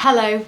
Hello.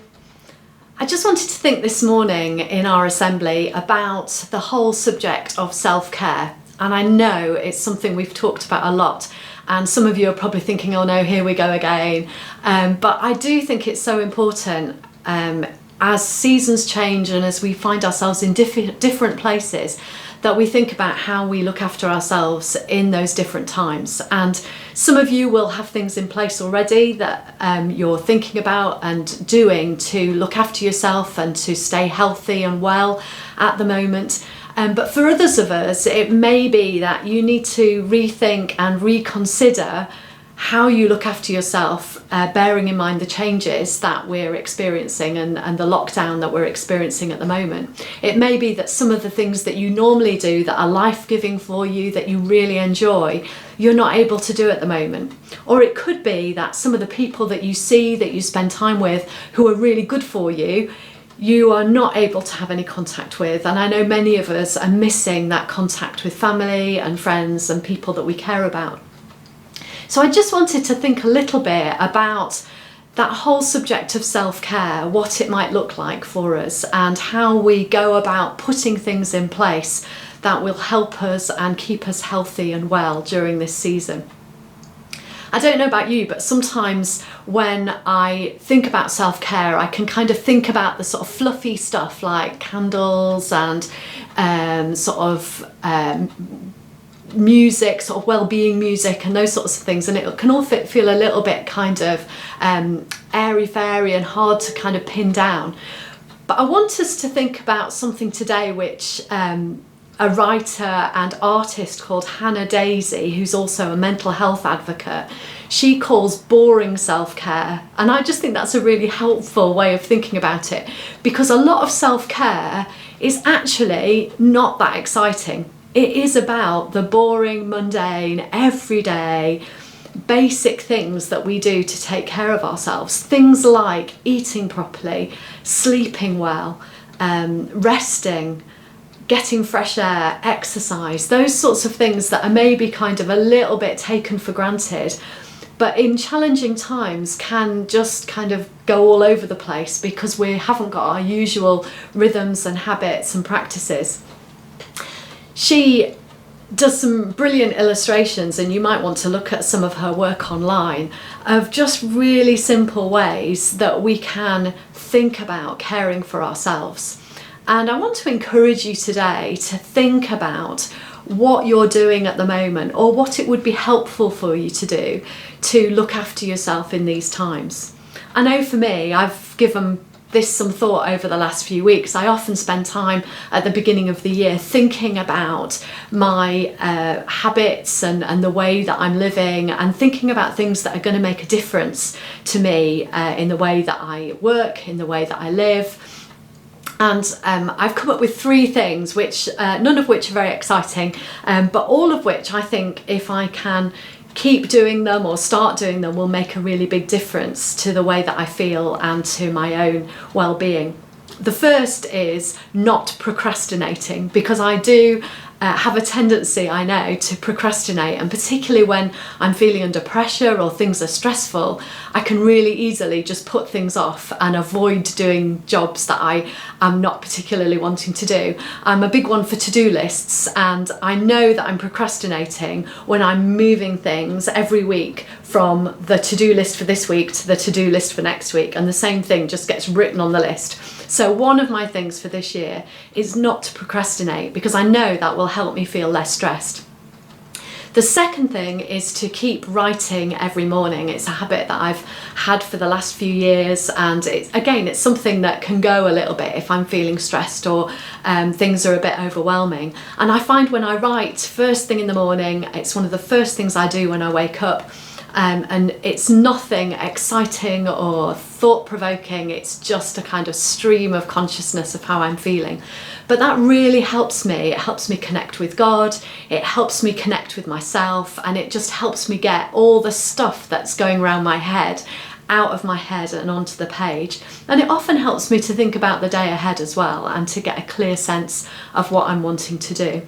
I just wanted to think this morning in our assembly about the whole subject of self-care. And I know it's something we've talked about a lot. And some of you are probably thinking, oh no, here we go again. But I do think it's so important as seasons change and as we find ourselves in different places, that we think about how we look after ourselves in those different times. And some of you will have things in place already that you're thinking about and doing to look after yourself and to stay healthy and well at the moment. But for others of us, it may be that you need to rethink and reconsider how you look after yourself, bearing in mind the changes that we're experiencing and the lockdown that we're experiencing at the moment. It may be that some of the things that you normally do that are life-giving for you, that you really enjoy, you're not able to do at the moment. Or it could be that some of the people that you see, that you spend time with, who are really good for you, you are not able to have any contact with. And I know many of us are missing that contact with family and friends and people that we care about. So I just wanted to think a little bit about that whole subject of self-care, what it might look like for us and how we go about putting things in place that will help us and keep us healthy and well during this season. I don't know about you, but sometimes when I think about self-care, I can kind of think about the sort of fluffy stuff like candles and music, sort of well-being music and those sorts of things, and it can all feel a little bit kind of airy-fairy and hard to kind of pin down. But I want us to think about something today which a writer and artist called Hannah Daisy, who's also a mental health advocate, she calls boring self-care. And I just think that's a really helpful way of thinking about it, because a lot of self-care is actually not that exciting. It is about the boring, mundane, everyday, basic things that we do to take care of ourselves. Things like eating properly, sleeping well, resting, getting fresh air, exercise, those sorts of things that are maybe kind of a little bit taken for granted, but in challenging times can just kind of go all over the place because we haven't got our usual rhythms and habits and practices. She does some brilliant illustrations, and you might want to look at some of her work online, of just really simple ways that we can think about caring for ourselves. And I want to encourage you today to think about what you're doing at the moment, or what it would be helpful for you to do to look after yourself in these times. I know for me, I've given this some thought over the last few weeks. I often spend time at the beginning of the year thinking about my habits and the way that I'm living, and thinking about things that are going to make a difference to me in the way that I work, in the way that I live. And I've come up with 3 things, which none of which are very exciting, but all of which I think, if I can keep doing them or start doing them, will make a really big difference to the way that I feel and to my own well-being. The first is not procrastinating, because I do have a tendency, I know, to procrastinate, and particularly when I'm feeling under pressure or things are stressful, I can really easily just put things off and avoid doing jobs that I am not particularly wanting to do. I'm a big one for to-do lists, and I know that I'm procrastinating when I'm moving things every week from the to-do list for this week to the to-do list for next week, and the same thing just gets written on the list. So one of my things for this year is not to procrastinate, because I know that will help me feel less stressed. The second thing is to keep writing every morning. It's a habit that I've had for the last few years, and it's something that can go a little bit if I'm feeling stressed or things are a bit overwhelming. And I find when I write first thing in the morning, it's one of the first things I do when I wake up. And it's nothing exciting or thought-provoking, it's just a kind of stream of consciousness of how I'm feeling. But that really helps me. It helps me connect with God, it helps me connect with myself, and it just helps me get all the stuff that's going around my head out of my head and onto the page. And it often helps me to think about the day ahead as well, and to get a clear sense of what I'm wanting to do.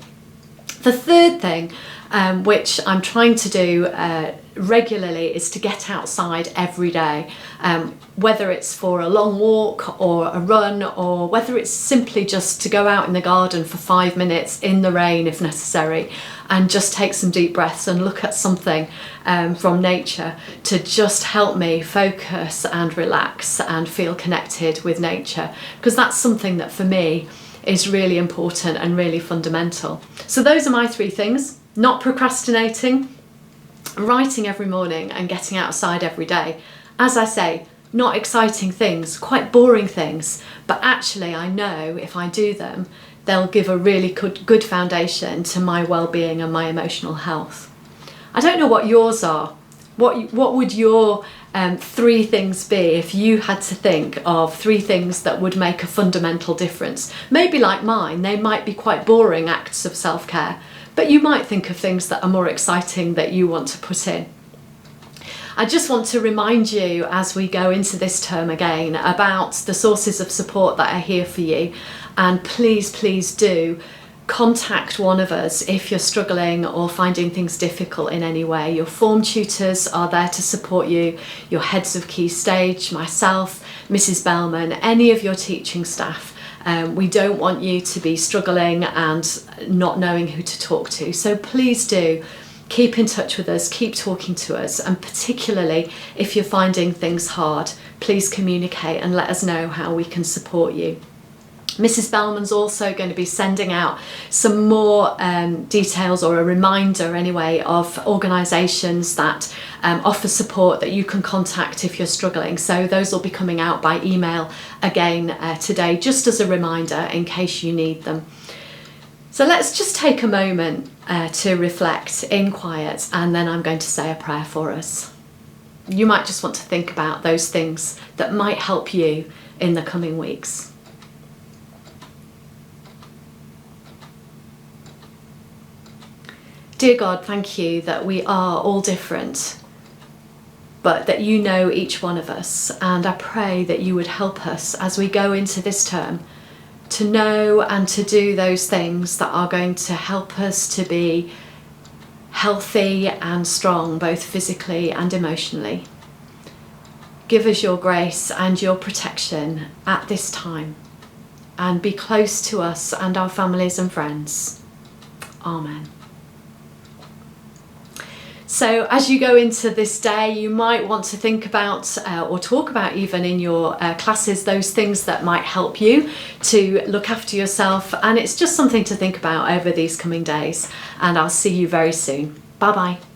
The third thing, which I'm trying to do regularly is to get outside every day, whether it's for a long walk or a run, or whether it's simply just to go out in the garden for 5 minutes in the rain if necessary, and just take some deep breaths and look at something from nature to just help me focus and relax and feel connected with nature, because that's something that for me is really important and really fundamental. So those are my 3 things: not procrastinating, writing every morning, and getting outside every day. As I say, not exciting things, quite boring things, but actually I know if I do them, they'll give a really good foundation to my well-being and my emotional health. I don't know what yours are. What would your 3 things be if you had to think of 3 things that would make a fundamental difference? Maybe like mine, they might be quite boring acts of self-care, but you might think of things that are more exciting that you want to put in. I just want to remind you as we go into this term again about the sources of support that are here for you, and please do contact one of us if you're struggling or finding things difficult in any way. Your form tutors are there to support you, your heads of key stage, myself, Mrs. Bellman, any of your teaching staff. We don't want you to be struggling and not knowing who to talk to. So please do keep in touch with us, keep talking to us, and particularly if you're finding things hard, please communicate and let us know how we can support you. Mrs. Bellman's also going to be sending out some more details, or a reminder anyway, of organisations that offer support that you can contact if you're struggling. So those will be coming out by email again today, just as a reminder in case you need them. So let's just take a moment to reflect in quiet, and then I'm going to say a prayer for us. You might just want to think about those things that might help you in the coming weeks. Dear God, thank you that we are all different, but that you know each one of us. And I pray that you would help us as we go into this term to know and to do those things that are going to help us to be healthy and strong, both physically and emotionally. Give us your grace and your protection at this time, and be close to us and our families and friends. Amen. So as you go into this day, you might want to think about or talk about even in your classes those things that might help you to look after yourself, and it's just something to think about over these coming days, and I'll see you very soon. Bye bye.